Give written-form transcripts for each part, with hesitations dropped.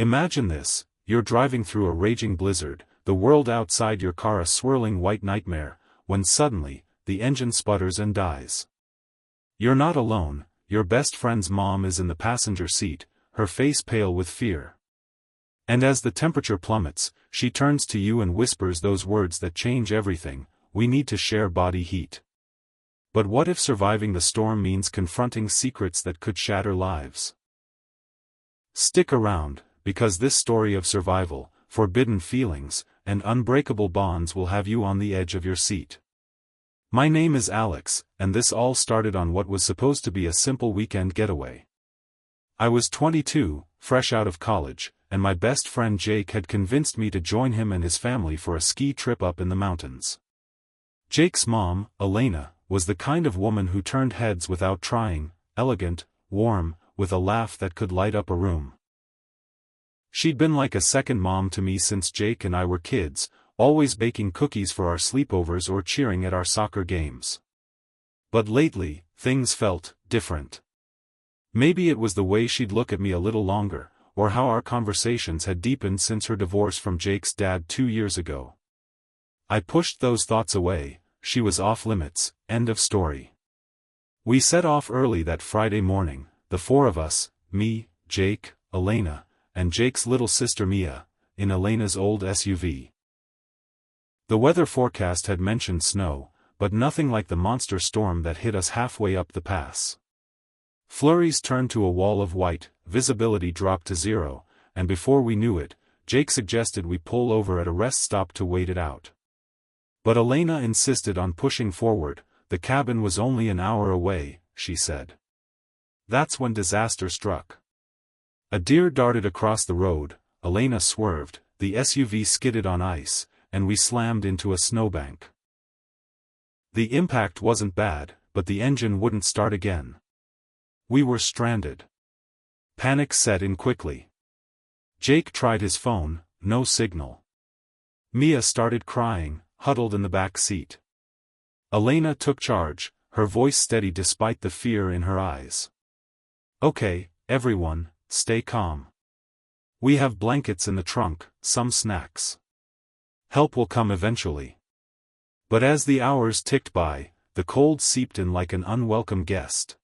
Imagine this, you're driving through a raging blizzard, the world outside your car a swirling white nightmare, when suddenly, the engine sputters and dies. You're not alone, your best friend's mom is in the passenger seat, her face pale with fear. And as the temperature plummets, she turns to you and whispers those words that change everything: we need to share body heat. But what if surviving the storm means confronting secrets that could shatter lives? Stick around, because this story of survival, forbidden feelings, and unbreakable bonds will have you on the edge of your seat. My name is Alex, and this all started on what was supposed to be a simple weekend getaway. I was 22, fresh out of college, and my best friend Jake had convinced me to join him and his family for a ski trip up in the mountains. Jake's mom, Elena, was the kind of woman who turned heads without trying, elegant, warm, with a laugh that could light up a room. She'd been like a second mom to me since Jake and I were kids, always baking cookies for our sleepovers or cheering at our soccer games. But lately, things felt different. Maybe it was the way she'd look at me a little longer, or how our conversations had deepened since her divorce from Jake's dad 2 years ago. I pushed those thoughts away. She was off limits, end of story. We set off early that Friday morning, the four of us, me, Jake, Elena, and Jake's little sister Mia, in Elena's old SUV. The weather forecast had mentioned snow, but nothing like the monster storm that hit us halfway up the pass. Flurries turned to a wall of white, visibility dropped to zero, and before we knew it, Jake suggested we pull over at a rest stop to wait it out. But Elena insisted on pushing forward. The cabin was only an hour away, she said. That's when disaster struck. A deer darted across the road, Elena swerved, the SUV skidded on ice, and we slammed into a snowbank. The impact wasn't bad, but the engine wouldn't start again. We were stranded. Panic set in quickly. Jake tried his phone, no signal. Mia started crying, huddled in the back seat. Elena took charge, her voice steady despite the fear in her eyes. Okay, everyone, stay calm. We have blankets in the trunk, some snacks. Help will come eventually. But as the hours ticked by, the cold seeped in like an unwelcome guest.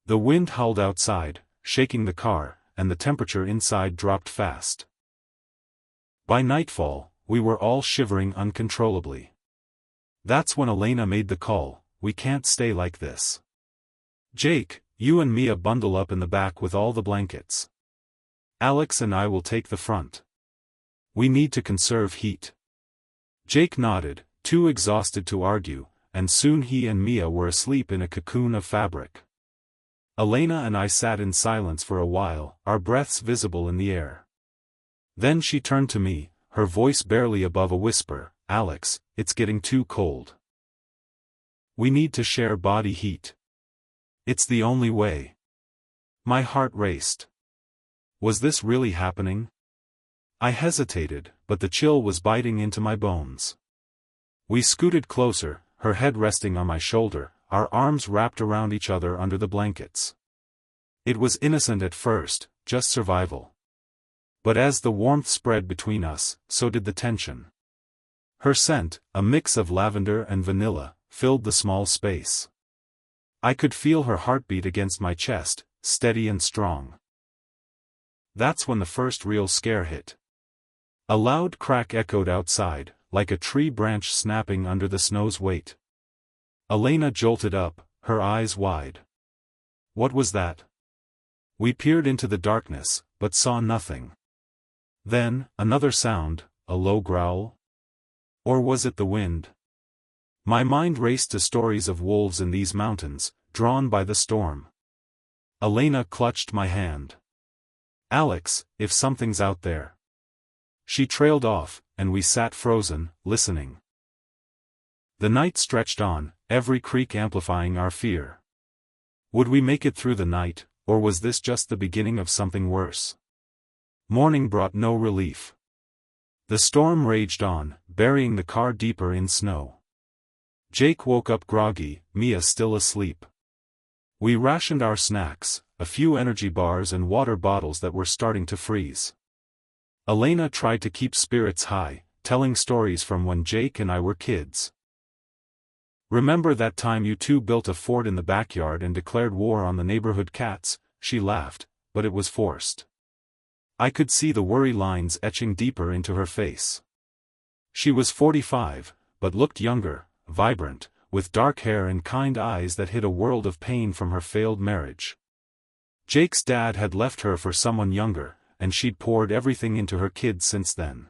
The wind howled outside, shaking the car, and the temperature inside dropped fast. By nightfall, we were all shivering uncontrollably. That's when Elena made the call: we can't stay like this. Jake, you and Mia bundle up in the back with all the blankets. Alex and I will take the front. We need to conserve heat. Jake nodded, too exhausted to argue, and soon he and Mia were asleep in a cocoon of fabric. Elena and I sat in silence for a while, our breaths visible in the air. Then she turned to me, her voice barely above a whisper: Alex, it's getting too cold. We need to share body heat. It's the only way. My heart raced. Was this really happening? I hesitated, but the chill was biting into my bones. We scooted closer, her head resting on my shoulder, our arms wrapped around each other under the blankets. It was innocent at first, just survival. But as the warmth spread between us, so did the tension. Her scent, a mix of lavender and vanilla, filled the small space. I could feel her heartbeat against my chest, steady and strong. That's when the first real scare hit. A loud crack echoed outside, like a tree branch snapping under the snow's weight. Elena jolted up, her eyes wide. What was that? We peered into the darkness, but saw nothing. Then, another sound, a low growl? Or was it the wind? My mind raced to stories of wolves in these mountains, drawn by the storm. Elena clutched my hand. Alex, if something's out there. She trailed off, and we sat frozen, listening. The night stretched on, every creak amplifying our fear. Would we make it through the night, or was this just the beginning of something worse? Morning brought no relief. The storm raged on, burying the car deeper in snow. Jake woke up groggy, Mia still asleep. We rationed our snacks, a few energy bars and water bottles that were starting to freeze. Elena tried to keep spirits high, telling stories from when Jake and I were kids. "Remember that time you two built a fort in the backyard and declared war on the neighborhood cats?" She laughed, but it was forced. I could see the worry lines etching deeper into her face. She was 45, but looked younger, vibrant, with dark hair and kind eyes that hid a world of pain from her failed marriage. Jake's dad had left her for someone younger, and she'd poured everything into her kids since then.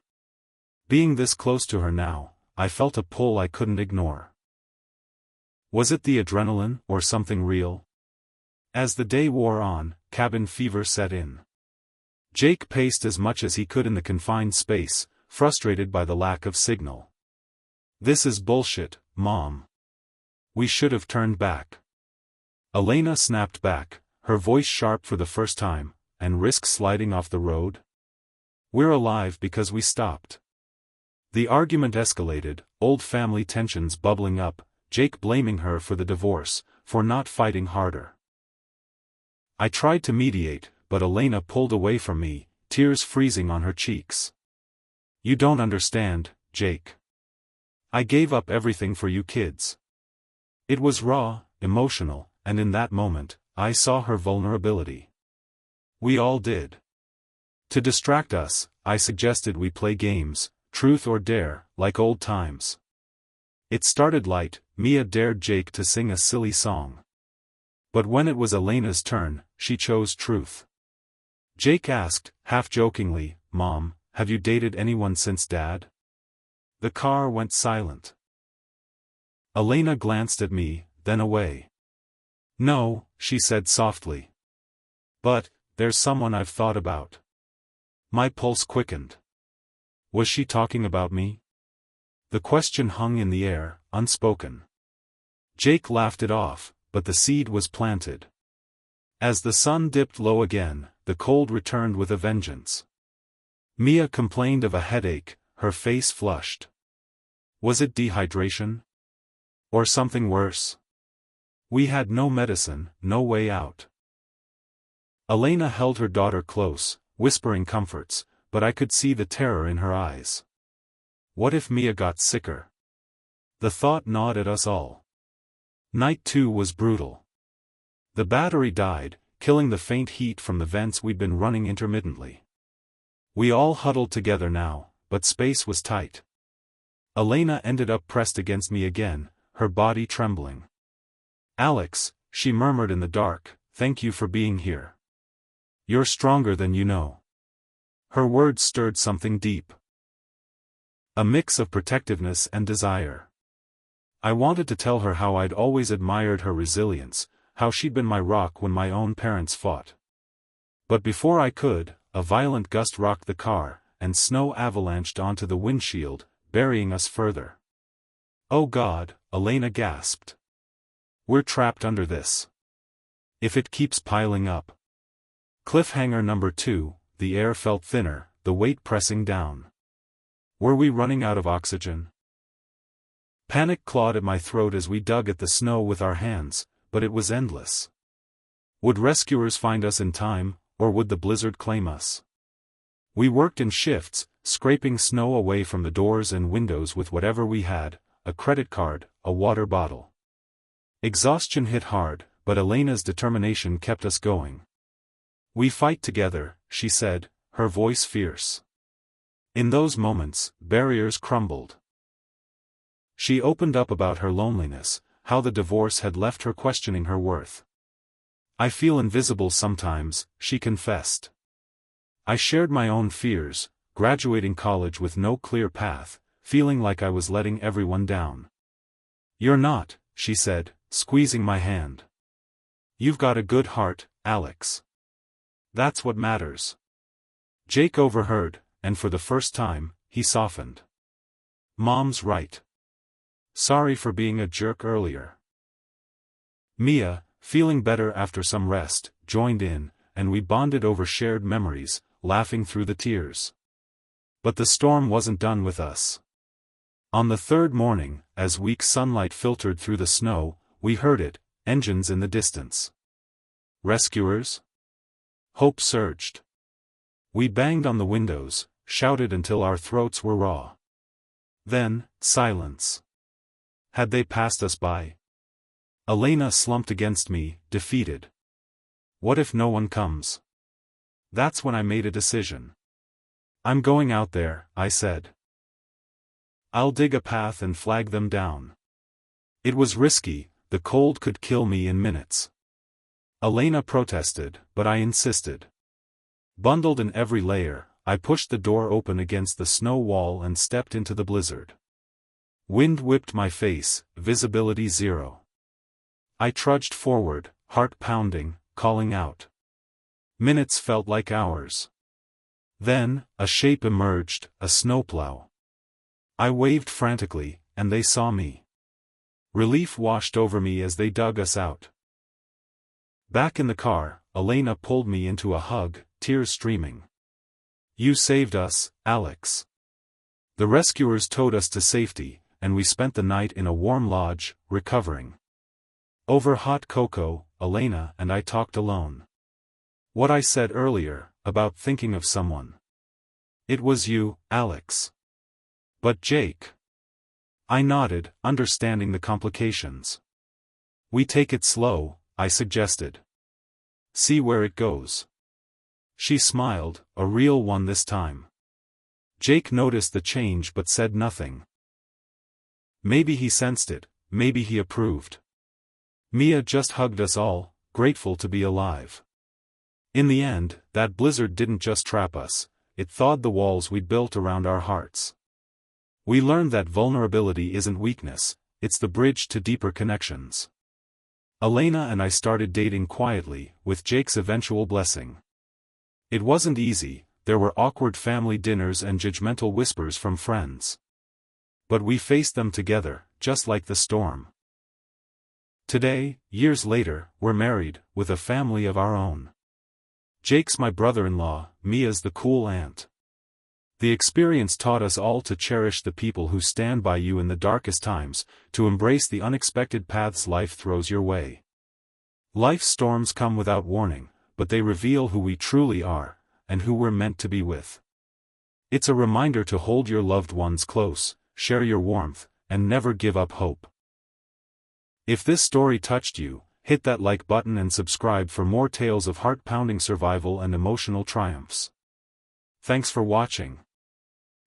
Being this close to her now, I felt a pull I couldn't ignore. Was it the adrenaline, or something real? As the day wore on, cabin fever set in. Jake paced as much as he could in the confined space, frustrated by the lack of signal. "This is bullshit, Mom. We should have turned back." Elena snapped back, her voice sharp for the first time, "And risk sliding off the road? We're alive because we stopped." The argument escalated, old family tensions bubbling up, Jake blaming her for the divorce, for not fighting harder. I tried to mediate, but Elena pulled away from me, tears freezing on her cheeks. "You don't understand, Jake. I gave up everything for you kids." It was raw, emotional, and in that moment, I saw her vulnerability. We all did. To distract us, I suggested we play games, truth or dare, like old times. It started light, Mia dared Jake to sing a silly song. But when it was Elena's turn, she chose truth. Jake asked, half-jokingly, "Mom, have you dated anyone since Dad?" The car went silent. Elena glanced at me, then away. "No," she said softly. "But, there's someone I've thought about." My pulse quickened. Was she talking about me? The question hung in the air, unspoken. Jake laughed it off, but the seed was planted. As the sun dipped low again, the cold returned with a vengeance. Mia complained of a headache, her face flushed. Was it dehydration? Or something worse? We had no medicine, no way out. Elena held her daughter close, whispering comforts, but I could see the terror in her eyes. What if Mia got sicker? The thought gnawed at us all. Night 2 was brutal. The battery died, killing the faint heat from the vents we'd been running intermittently. We all huddled together now, but space was tight. Elena ended up pressed against me again, her body trembling. "Alex," she murmured in the dark, "thank you for being here. You're stronger than you know." Her words stirred something deep. A mix of protectiveness and desire. I wanted to tell her how I'd always admired her resilience, how she'd been my rock when my own parents fought. But before I could, a violent gust rocked the car, and snow avalanched onto the windshield, burying us further. "Oh God," Elena gasped. "We're trapped under this. If it keeps piling up." Cliffhanger number 2, the air felt thinner, the weight pressing down. Were we running out of oxygen? Panic clawed at my throat as we dug at the snow with our hands, but it was endless. Would rescuers find us in time, or would the blizzard claim us? We worked in shifts, scraping snow away from the doors and windows with whatever we had, a credit card, a water bottle. Exhaustion hit hard, but Elena's determination kept us going. "We fight together," she said, her voice fierce. In those moments, barriers crumbled. She opened up about her loneliness, how the divorce had left her questioning her worth. "I feel invisible sometimes," she confessed. I shared my own fears, graduating college with no clear path, feeling like I was letting everyone down. "You're not," she said, squeezing my hand. "You've got a good heart, Alex. That's what matters." Jake overheard, and for the first time, he softened. "Mom's right. Sorry for being a jerk earlier." Mia, feeling better after some rest, joined in, and we bonded over shared memories, laughing through the tears. But the storm wasn't done with us. On the third morning, as weak sunlight filtered through the snow, we heard it, engines in the distance. Rescuers? Hope surged. We banged on the windows, shouted until our throats were raw. Then, silence. Had they passed us by? Elena slumped against me, defeated. What if no one comes? That's when I made a decision. I'm going out there, I said. I'll dig a path and flag them down. It was risky, the cold could kill me in minutes. Elena protested, but I insisted. Bundled in every layer, I pushed the door open against the snow wall and stepped into the blizzard. Wind whipped my face, visibility zero. I trudged forward, heart pounding, calling out. Minutes felt like hours. Then, a shape emerged, a snowplow. I waved frantically, and they saw me. Relief washed over me as they dug us out. Back in the car, Elena pulled me into a hug, tears streaming. You saved us, Alex. The rescuers towed us to safety, and we spent the night in a warm lodge, recovering. Over hot cocoa, Elena and I talked alone. What I said earlier, about thinking of someone. It was you, Alex. But Jake. I nodded, understanding the complications. We take it slow, I suggested. See where it goes. She smiled, a real one this time. Jake noticed the change but said nothing. Maybe he sensed it, maybe he approved. Mia just hugged us all, grateful to be alive. In the end, that blizzard didn't just trap us, it thawed the walls we'd built around our hearts. We learned that vulnerability isn't weakness, it's the bridge to deeper connections. Elena and I started dating quietly, with Jake's eventual blessing. It wasn't easy, there were awkward family dinners and judgmental whispers from friends. But we faced them together, just like the storm. Today, years later, we're married, with a family of our own. Jake's my brother-in-law, Mia's the cool aunt. The experience taught us all to cherish the people who stand by you in the darkest times, to embrace the unexpected paths life throws your way. Life's storms come without warning, but they reveal who we truly are, and who we're meant to be with. It's a reminder to hold your loved ones close, share your warmth, and never give up hope. If this story touched you, hit that like button and subscribe for more tales of heart-pounding survival and emotional triumphs. Thanks for watching.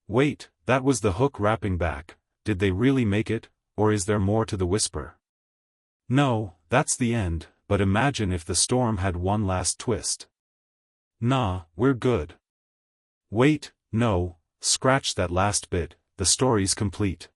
Wait, that was the hook rapping back. Did they really make it, or is there more to the whisper? No, that's the end, but imagine if the storm had one last twist. Nah, we're good. Wait, no, scratch that last bit, the story's complete.